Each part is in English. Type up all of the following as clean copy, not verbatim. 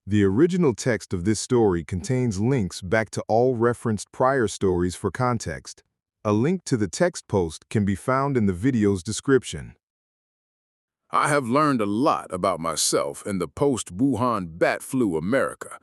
The original text of this story contains links back to all referenced prior stories for context. A link to the text post can be found in the video's description. I have learned a lot about myself in the post-Wuhan bat flu America.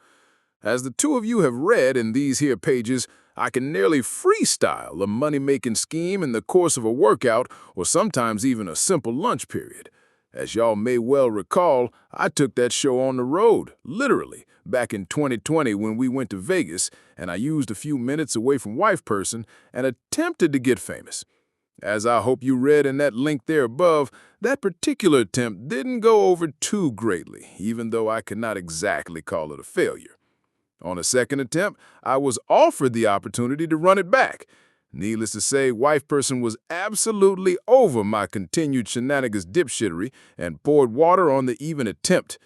As the two of you have read in these here pages, I can nearly freestyle a money-making scheme in the course of a workout or sometimes even a simple lunch period. As y'all may well recall, I took that show on the road, literally, back in 2020 when we went to Vegas, and I used a few minutes away from wife person and attempted to get famous. As I hope you read in that link there above, that particular attempt didn't go over too greatly, even though I could not exactly call it a failure. On a second attempt, I was offered the opportunity to run it back. Needless to say, wife person was absolutely over my continued shenanigans dipshittery and poured water on the even attempt.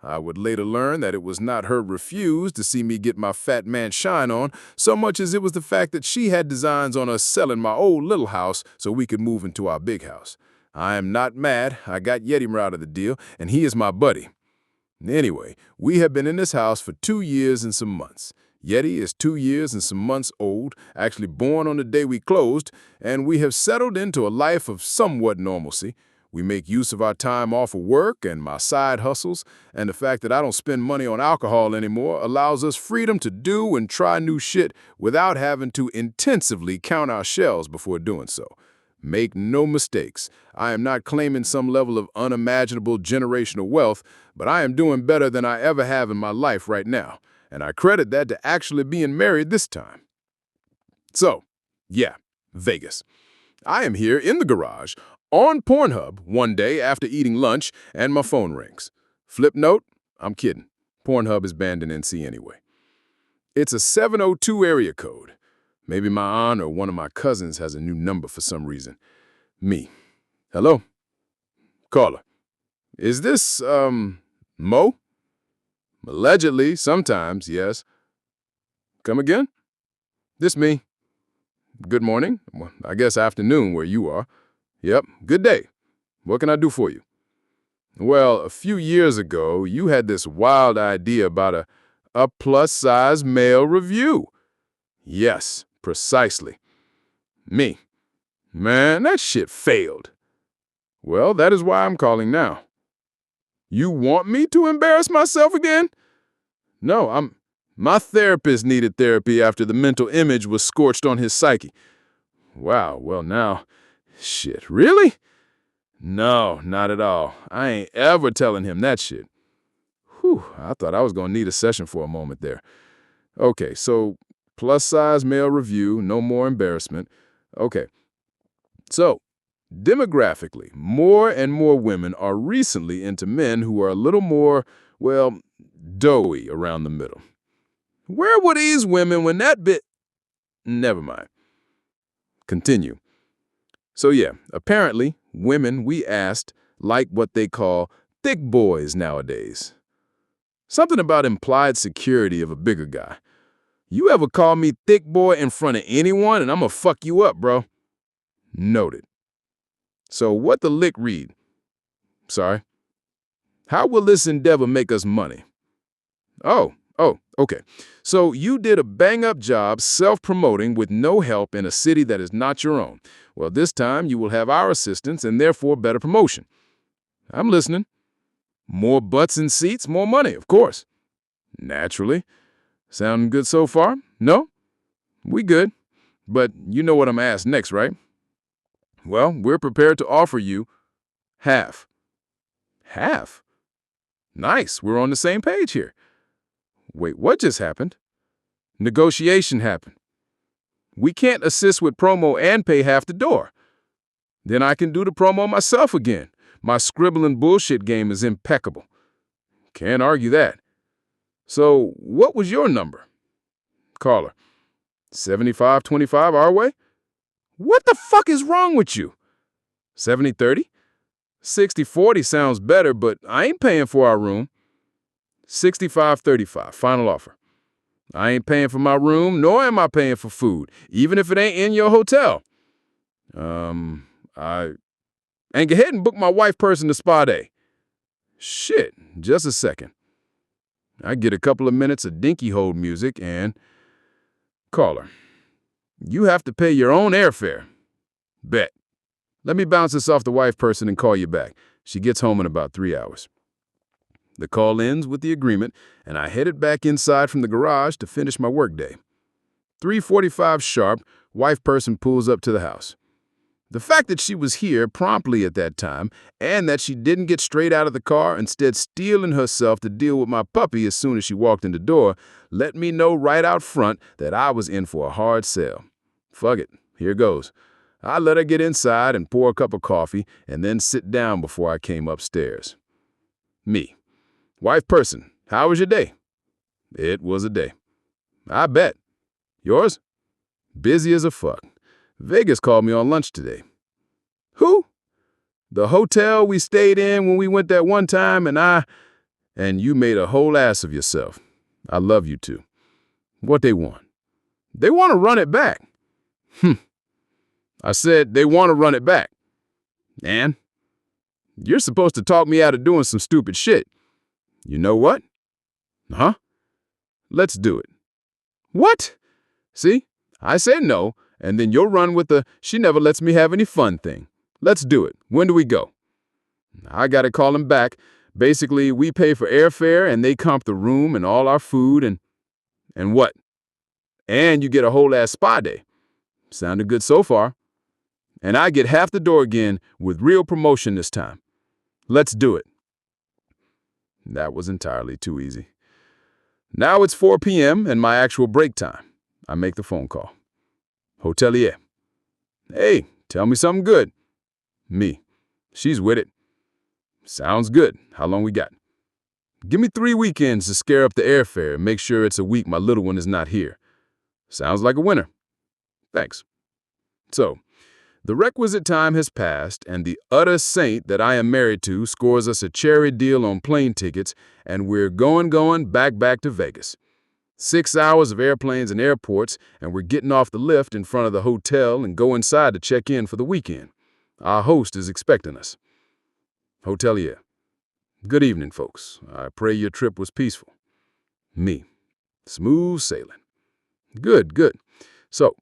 I would later learn that it was not her refuse to see me get my fat man shine on, so much as it was the fact that she had designs on us selling my old little house so we could move into our big house. I am not mad. I got Yeti out of the deal, and he is my buddy. Anyway, we have been in this house for 2 years and some months. Yeti is 2 years and some months old, actually born on the day we closed, and we have settled into a life of somewhat normalcy. We make use of our time off of work and my side hustles, and the fact that I don't spend money on alcohol anymore allows us freedom to do and try new shit without having to intensively count our shells before doing so. Make no mistakes, I am not claiming some level of unimaginable generational wealth, but I am doing better than I ever have in my life right now, and I credit that to actually being married this time. So, yeah, Vegas. I am here in the garage, on Pornhub, one day after eating lunch, and my phone rings. Flip note? I'm kidding. Pornhub is banned in NC anyway. It's a 702 area code. Maybe my aunt or one of my cousins has a new number for some reason. Me. Hello? Caller. Is this, Mo? Allegedly, sometimes, yes. Come again? This me. Good morning. Well, I guess afternoon where you are. Yep, good day. What can I do for you? Well, a few years ago, you had this wild idea about a plus-size male review. Yes, precisely. Me. Man, that shit failed. Well, that is why I'm calling now. You want me to embarrass myself again? No, my therapist needed therapy after the mental image was scorched on his psyche. Wow, well now, shit, really? No, not at all. I ain't ever telling him that shit. Whew, I thought I was gonna need a session for a moment there. Okay, so plus-size male review, no more embarrassment. Okay, so demographically, more and more women are recently into men who are a little more, well, doughy around the middle. Where were these women when that bit... Never mind. Continue. So yeah, apparently, women we asked like what they call thick boys nowadays. Something about implied security of a bigger guy. You ever call me thick boy in front of anyone and I'm gonna fuck you up, bro. Noted. So what the lick read? Sorry. How will this endeavor make us money? Oh, okay. So you did a bang-up job self-promoting with no help in a city that is not your own. Well, this time you will have our assistance and therefore better promotion. I'm listening. More butts and seats, more money, of course. Naturally. Sounding good so far? No? We good. But you know what I'm asked next, right? Well, we're prepared to offer you half. Half? Nice, we're on the same page here. Wait, what just happened? Negotiation happened. We can't assist with promo and pay half the door. Then I can do the promo myself again. My scribbling bullshit game is impeccable. Can't argue that. So, what was your number? Caller. 75-25 our way? What the fuck is wrong with you? 70-30? 60-40 sounds better, but I ain't paying for our room. 65-35, final offer. I ain't paying for my room, nor am I paying for food, even if it ain't in your hotel. And go ahead and book my wife person to spa day. Shit, just a second. I get a couple of minutes of dinky-hole music and call her. You have to pay your own airfare. Bet. Let me bounce this off the wife person and call you back. She gets home in about 3 hours. The call ends with the agreement, and I headed back inside from the garage to finish my workday. 3:45 sharp, wife person pulls up to the house. The fact that she was here promptly at that time, and that she didn't get straight out of the car, instead steeling herself to deal with my puppy as soon as she walked in the door, let me know right out front that I was in for a hard sell. Fuck it, here goes. I let her get inside and pour a cup of coffee, and then sit down before I came upstairs. Me. Wife person, how was your day? It was a day. I bet. Yours? Busy as a fuck. Vegas called me on lunch today. Who? The hotel we stayed in when we went that one time, and you made a whole ass of yourself. I love you too. What they want? They want to run it back. I said they want to run it back. And? You're supposed to talk me out of doing some stupid shit. You know what? Huh? Let's do it. What? See? I said no, and then you'll run with the she never lets me have any fun thing. Let's do it. When do we go? I gotta call him back. Basically, we pay for airfare and they comp the room and all our food and what? And you get a whole ass spa day. Sounded good so far. And I get half the door again with real promotion this time. Let's do it. That was entirely too easy. Now it's 4 p.m. and my actual break time. I make the phone call. Hotelier. Hey, tell me something good. Me. She's with it. Sounds good. How long we got? Give me 3 weekends to scare up the airfare and make sure it's a week my little one is not here. Sounds like a winner. Thanks. So, the requisite time has passed, and the utter saint that I am married to scores us a cherry deal on plane tickets, and we're going back to Vegas. 6 hours of airplanes and airports, and we're getting off the lift in front of the hotel and go inside to check in for the weekend. Our host is expecting us. Hotelier. Good evening, folks. I pray your trip was peaceful. Me. Smooth sailing. Good. So,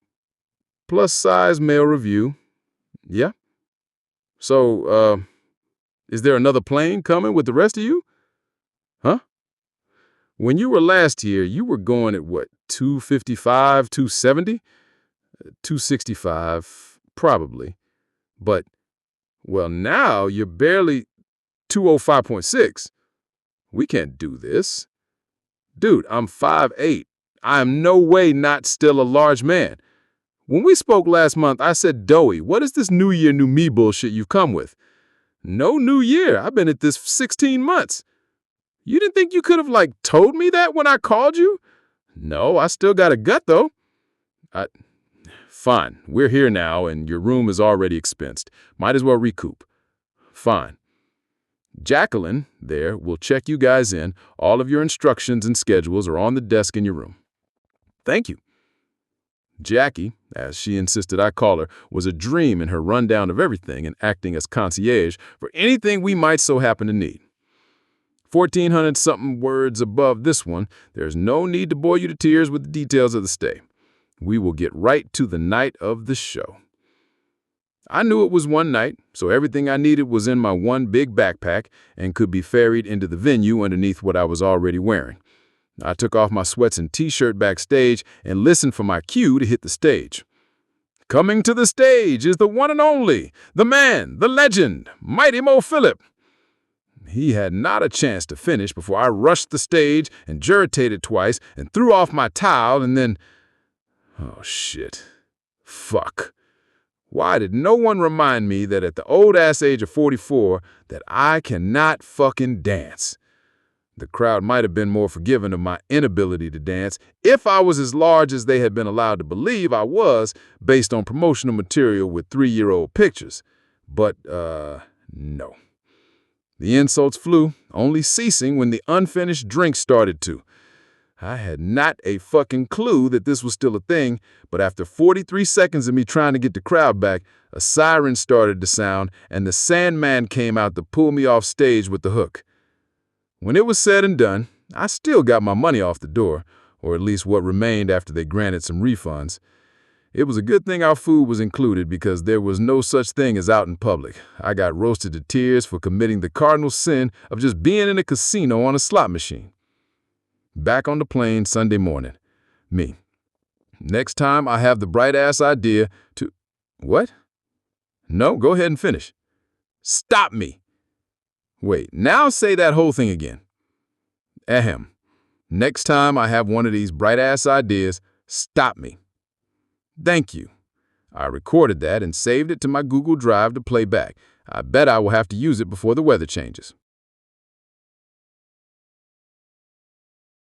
plus-size male review. Yeah? So, is there another plane coming with the rest of you? Huh? When you were last here, you were going at what, 255, 270? 265, probably. But, well, now you're barely 205.6. We can't do this. Dude, I'm 5'8". I am no way not still a large man. When we spoke last month, I said, doughy, what is this new year, new me bullshit you've come with? No new year. I've been at this for 16 months. You didn't think you could have, told me that when I called you? No, I still got a gut, though. Fine. We're here now, and your room is already expensed. Might as well recoup. Fine. Jacqueline, there, will check you guys in. All of your instructions and schedules are on the desk in your room. Thank you. Jackie, as she insisted I call her, was a dream in her rundown of everything and acting as concierge for anything we might so happen to need. 1,400-something words above this one, there's no need to bore you to tears with the details of the stay. We will get right to the night of the show. I knew it was one night, so everything I needed was in my one big backpack and could be ferried into the venue underneath what I was already wearing. I took off my sweats and t-shirt backstage and listened for my cue to hit the stage. Coming to the stage is the one and only, the man, the legend, Mighty Mo Phlip. He had not a chance to finish before I rushed the stage and gurgitated twice and threw off my towel and then... Oh, shit. Fuck. Why did no one remind me that at the old-ass age of 44 that I cannot fucking dance? The crowd might have been more forgiving of my inability to dance if I was as large as they had been allowed to believe I was based on promotional material with 3-year-old pictures. But, no. The insults flew, only ceasing when the unfinished drink started to. I had not a fucking clue that this was still a thing, but after 43 seconds of me trying to get the crowd back, a siren started to sound and the Sandman came out to pull me off stage with the hook. When it was said and done, I still got my money off the door, or at least what remained after they granted some refunds. It was a good thing our food was included because there was no such thing as out in public. I got roasted to tears for committing the cardinal sin of just being in a casino on a slot machine. Back on the plane Sunday morning. Me. Next time I have the bright-ass idea to... What? No, go ahead and finish. Stop me. Wait, now say that whole thing again. Ahem. Next time I have one of these bright-ass ideas, stop me. Thank you. I recorded that and saved it to my Google Drive to play back. I bet I will have to use it before the weather changes.